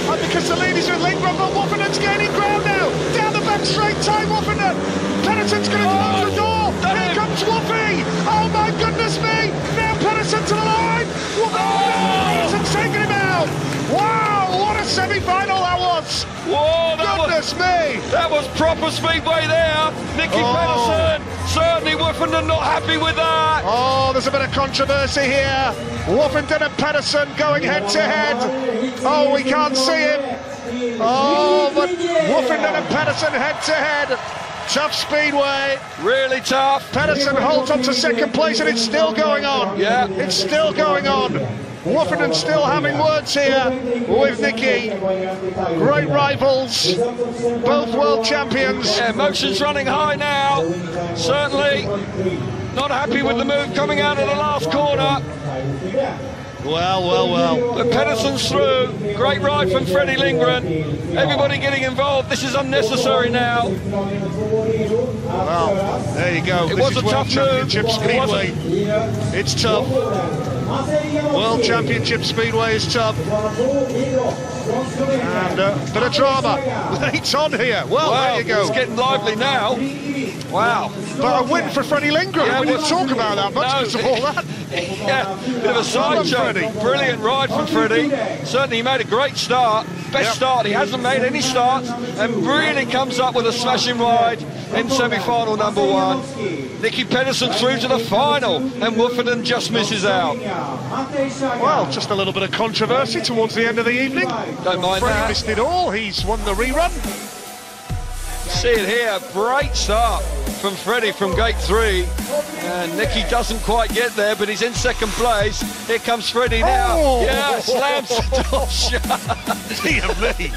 And because the lead is with Lindgren, but Woffenden's gaining ground now. Down the back straight, time Woffenden. Pedersen's going to close the door. Here comes Woffy. Oh my goodness me. Now Pedersen to the line. Pedersen's taking him out. Wow, what a semi-final that was. Whoa, goodness me. That was proper Speedway there. Nicky Pedersen. Certainly Woffenden not happy with that. Oh, there's a bit of controversy here. Woffenden and Pedersen going head-to-head. Oh, we can't see him. Oh, but Woffenden and Pedersen head-to-head. Tough Speedway. Really tough. Pedersen holds on to second place and it's still going on. Yeah. It's still going on. Woffinden still having words here with Nicky. Great rivals, both world champions. Yeah, emotions running high now. Certainly not happy with the move coming out of the last corner. Well. But Pedersen's through. Great ride from Freddie Lindgren. Everybody getting involved. This is unnecessary now. Well, there you go. It was a tough move. Championship Speedway. It's tough. World Championship Speedway is tough. And a bit of drama. It's on here. Well, Wow, there you go. it's getting lively now. Wow. But a win for Freddie Lindgren. Yeah, We didn't talk about that much because of all that. Yeah, bit of a sideshow. Brilliant ride from Freddie. Certainly he made a great start. Best start. He hasn't made any starts and really comes up with a smashing ride in semi-final number 1. Nicky Pedersen through to the final and Woffinden just misses out. Well, just a little bit of controversy towards the end of the evening. Don't mind Freddie that. missed it all. He's won the rerun. See it here, great start from Freddie from gate 3, and Nicky doesn't quite get there, but he's in second place. Here comes Freddie now. Oh. Yeah, slams the door shut. Dear me.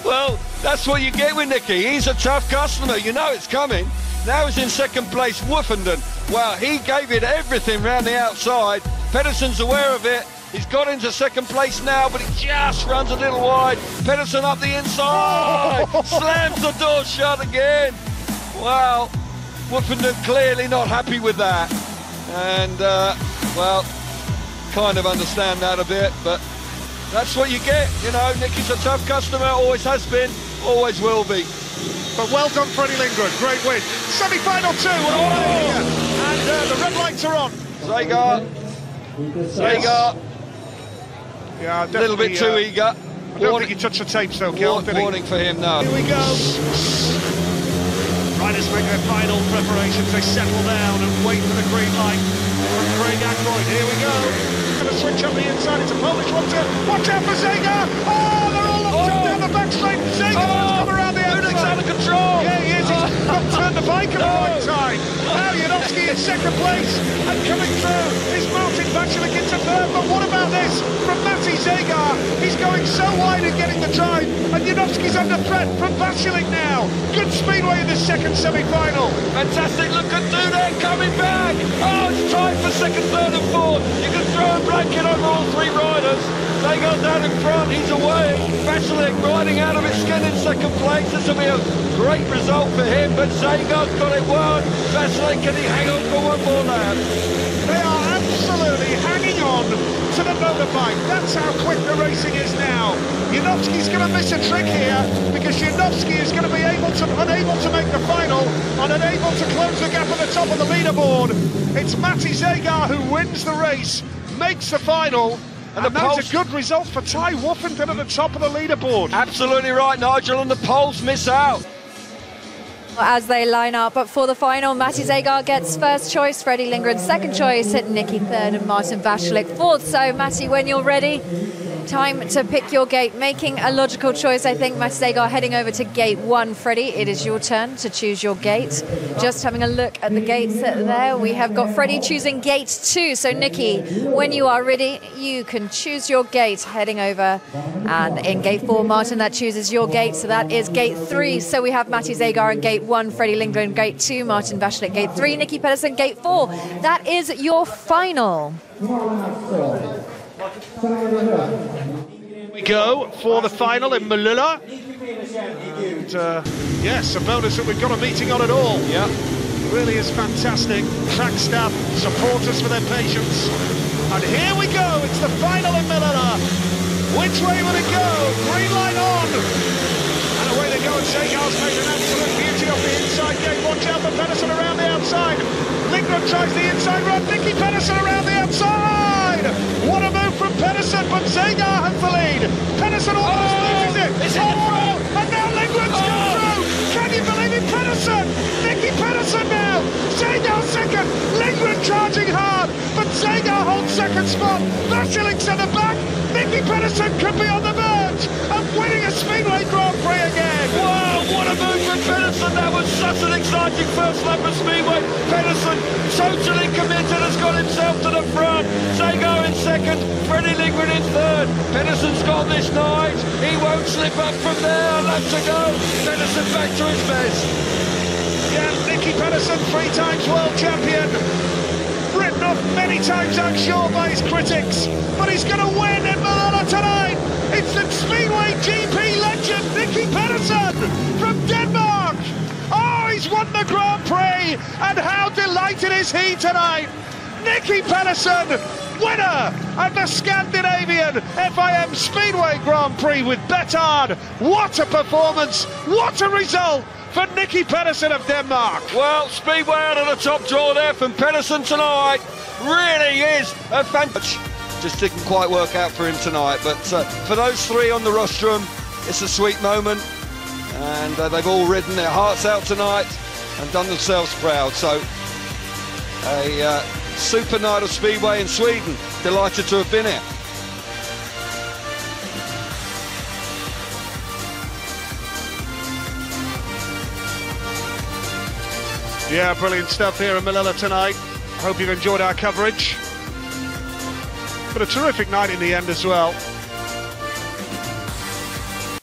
Well, that's what you get with Nicky. He's a tough customer, you know it's coming. Now he's in second place, Woffinden. Well, he gave it everything round the outside. Pedersen's aware of it. He's got into second place now, but he just runs a little wide. Pedersen up the inside, slams the door shut again. Wow, Woffinden clearly not happy with that. And, well, kind of understand that a bit, but that's what you get. You know, Nicky's a tough customer, always has been, always will be. But well done, Freddie Lindgren. Great win. Semi-final 2. And the red lights are on. Zagar. Yeah, A little bit too eager. I don't think he touched the tapes though, Kel, did he? Warning for him now. Here we go. Riders make their final preparations. They settle down and wait for the green light from Craig Ackroyd. Here we go. Going to switch up the inside. It's a Polish one too. Watch out for Zagar. Oh, they're all locked up down the back straight. Zagar's come around the outside. Dudek's out of control. Yeah, he is. He's not turned the bike at the right time. Now Janowski in second place. And coming through is Martin Vaculik into third. But what about this from Matti Zagar? He's going so wide and getting the drive. And Janowski's under threat from Vaculik now. Good speedway in the second semi-final. Fantastic look at Dudek coming back. Oh, it's tied for second, third and fourth. You can throw a blanket over all 3 riders. Zagar down in front, he's away. Vaculik riding out of his skin in second place. This will be a great result for him, but Zagar's got it won. Vaculik, can he hang on for one more lap? They are absolutely hanging on to the motorbike. That's how quick the racing is now. Janowski's going to miss a trick here because Janowski is going to be unable to make the final and unable to close the gap at the top of the leaderboard. It's Matti Zagar who wins the race, makes the final. And that's a good result for Ty Woffinden at the top of the leaderboard. Absolutely right, Nigel, and the Poles miss out. As they line up, but for the final, Matti Zagar gets first choice, Freddie Lindgren second choice, Nicky third, and Martin Vaculik fourth. So, Matti, when you're ready, time to pick your gate. Making a logical choice, I think. Matti Zagar heading over to gate 1. Freddie, it is your turn to choose your gate. Just having a look at the gates there, we have got Freddie choosing gate 2. So, Nicky, when you are ready, you can choose your gate heading over. And in gate 4, Martin, that chooses your gate. So that is gate 3. So we have Matti Zagar in gate 1, Freddie Lindgren gate 2, Martin Vaculik gate 3, Nicky Pedersen gate 4. That is your final. We go for the final in Malillah. And, yes, a bonus that we've got a meeting on it all. Yeah. Really is fantastic. Track staff, supporters for their patience. And here we go, it's the final in Malillah. Which way will it go? Green light on. And away they go, and Zagar's made an absolute beauty off the inside gate. Watch out for Pedersen around the outside. Lindgren tries the inside run. Nicky Pedersen around the outside. What a move from Pedersen, but Zagar has the lead. Pedersen almost loses it. And now Lindgren's come through. Can you believe it? Pedersen. Nicky Pedersen now. Zagar second. Lindgren charging hard, but Zagar holds second spot. Vaculik's at the back. Nicky Pedersen could be on the verge of winning a Speedway Grand Prix again. Wow, what a move from Pedersen. That was such an exciting first lap of Speedway. Pedersen, totally committed, has got himself to the front. Zagar in second, Freddie Lingard in third. Pedersen's gone this night, he won't slip up from there, laps to go. Pedersen back to his best. Yeah, Nicky Pedersen, 3 times world champion. Written off many times, I'm sure, by his critics, but he's going to win in Malilла tonight. It's the Speedway GP legend, Nicky Pedersen from Denmark. Oh, he's won the Grand Prix, and how delighted is he tonight? Nicky Pedersen, winner of the Scandinavian FIM Speedway Grand Prix with Betard. What a performance, what a result for Nicky Pedersen of Denmark. Well, Speedway out of the top draw there from Pedersen tonight. Really is a fantastic. Just didn't quite work out for him tonight, but for those 3 on the rostrum, it's a sweet moment, and they've all ridden their hearts out tonight and done themselves proud. So a super night of Speedway in Sweden. Delighted to have been here. Yeah, brilliant stuff here in Malillah tonight. Hope you've enjoyed our coverage. But a terrific night in the end as well.